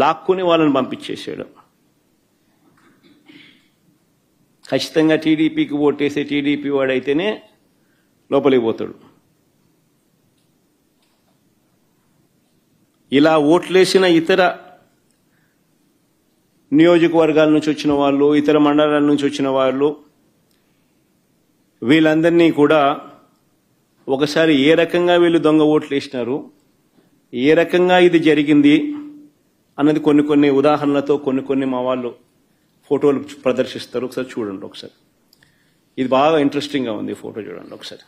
లాక్కుని వాళ్ళని పంపించేసాడు. ఖచ్చితంగా టీడీపీకి ఓటేసే టీడీపీ వాడైతేనే లోపలికి పోతాడు. ఇలా ఓట్లేసిన ఇతర నియోజకవర్గాల నుంచి వచ్చిన వాళ్ళు, ఇతర మండలాల నుంచి వచ్చిన వాళ్ళు, వీళ్ళందరినీ కూడా ఒకసారి ఏ రకంగా వీళ్ళు దొంగ ఓట్లు వేసినారు, ఏ రకంగా ఇది జరిగింది అన్నది కొన్ని ఉదాహరణలతో కొన్ని మా వాళ్ళు ఫోటోలు ప్రదర్శిస్తారు. ఒకసారి చూడండి. ఒకసారి ఇది బాగా ఇంట్రెస్టింగ్గా ఉంది. ఫోటో చూడండి ఒకసారి.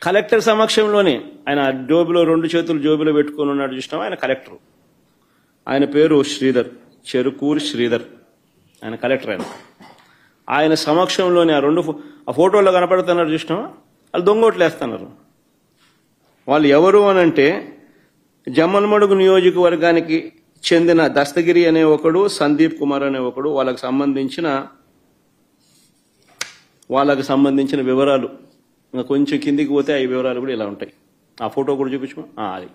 కలెక్టర్ సమక్షంలోనే ఆయన జోబులో 2 చేతులు జోబులో పెట్టుకొని ఉన్నాడు చూసినాం. ఆయన కలెక్టర్. ఆయన పేరు శ్రీధర్, చెరుకూరి శ్రీధర్. ఆయన కలెక్టర్. ఆయన సమక్షంలోనే ఆ ఫోటోలో కనపడుతున్నారు చూసినామా, వాళ్ళు దొంగోట్లు వేస్తున్నారు. వాళ్ళు ఎవరు అనంటే జమ్మలమడుగు నియోజకవర్గానికి చెందిన దస్తగిరి అనే ఒకడు, సందీప్ కుమార్ అనే ఒకడు. వాళ్ళకు సంబంధించిన వివరాలు ఇంకా కొంచెం కిందికి పోతే ఆ వివరాలు కూడా ఇలా ఉంటాయి. ఆ ఫోటో కూడా చూపించు. అది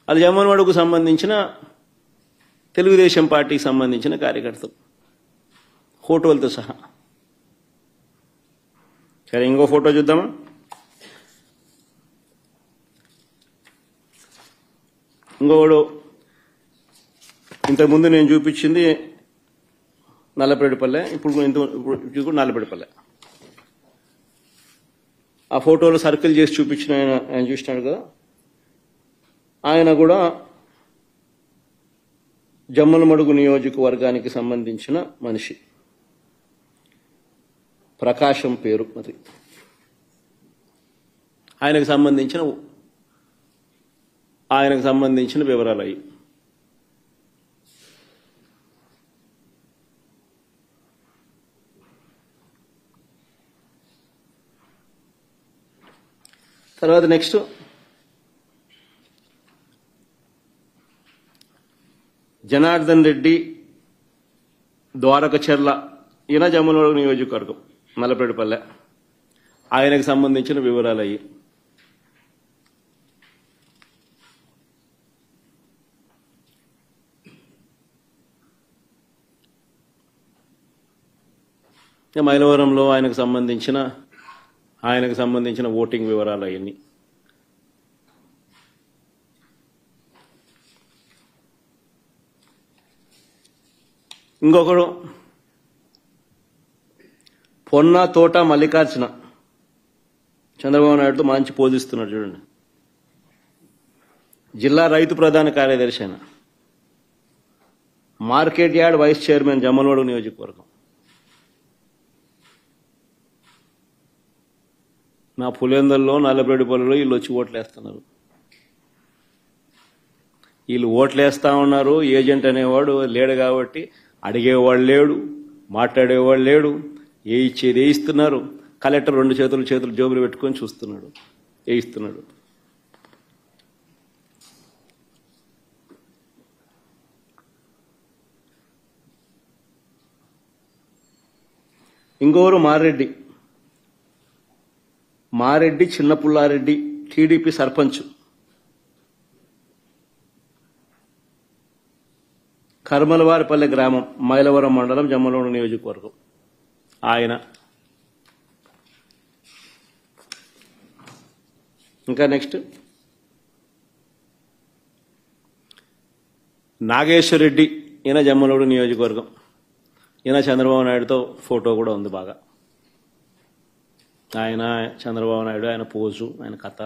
అది జమ్మలమడుగుకు సంబంధించిన తెలుగుదేశం పార్టీకి సంబంధించిన కార్యకర్తలు ఫోటోలతో సహా. సరే, ఇంకో ఫోటో చూద్దామా. ఇంకోడు ఇంతకుముందు నేను చూపించింది నల్లపరెడ్డిపల్లె, ఇప్పుడు నల్లపరెడ్డిపల్లె. ఆ ఫోటోలో సర్కిల్ చేసి చూపించిన ఆయన చూసినాడు కదా, ఆయన కూడా జమ్మలమడుగు నియోజకవర్గానికి సంబంధించిన మనిషి. ప్రకాశం పేరు. మరి ఆయనకు సంబంధించిన వివరాలు అయ్యి. తర్వాత నెక్స్ట్ జనార్దన్ రెడ్డి, ద్వారకచర్ల. ఈయన జమ్మలమడుగు నియోజకవర్గం, నల్లపరెడ్డిపల్లె. ఆయనకు సంబంధించిన వివరాలు అయ్యి. మైలవరంలో ఆయనకు సంబంధించిన ఓటింగ్ వివరాలు అవన్నీ. ఇంకొకడు పొన్న తోట మల్లికార్జున, చంద్రబాబు నాయుడుతో మంచి పోజిస్తున్నాడు చూడండి. జిల్లా రైతు ప్రధాన కార్యదర్శి అయిన, market yard vice chairman, Jammalamadugu నియోజకవర్గం. నా పులివెందుల్లో, నల్లపరెడ్డిపల్లిలో వీళ్ళు వచ్చి ఓట్లేస్తున్నారు. వీళ్ళు ఓట్లేస్తా ఉన్నారు. ఏజెంట్ అనేవాడు లేడు కాబట్టి అడిగేవాడు లేడు, మాట్లాడేవాడు లేడు. ఏ ఇచ్చేది వేయిస్తున్నారు. కలెక్టర్ 2 చేతులు జోబులు పెట్టుకొని చూస్తున్నాడు, వేయిస్తున్నాడు. ఇంకోరు మారెడ్డి చిన్నపుల్లారెడ్డి, టీడీపీ సర్పంచ్, కర్మలవారిపల్లె గ్రామం, మైలవరం మండలం, జమ్మలమడుగు నియోజకవర్గం. ఆయన ఇంకా నెక్స్ట్ నాగేశ్వరరెడ్డి. ఈయన జమ్మలమడుగు నియోజకవర్గం. ఈయన చంద్రబాబు నాయుడుతో ఫోటో కూడా ఉంది బాగా. ఆయన చంద్రబాబు నాయుడు, ఆయన పోజు, ఆయన కథ.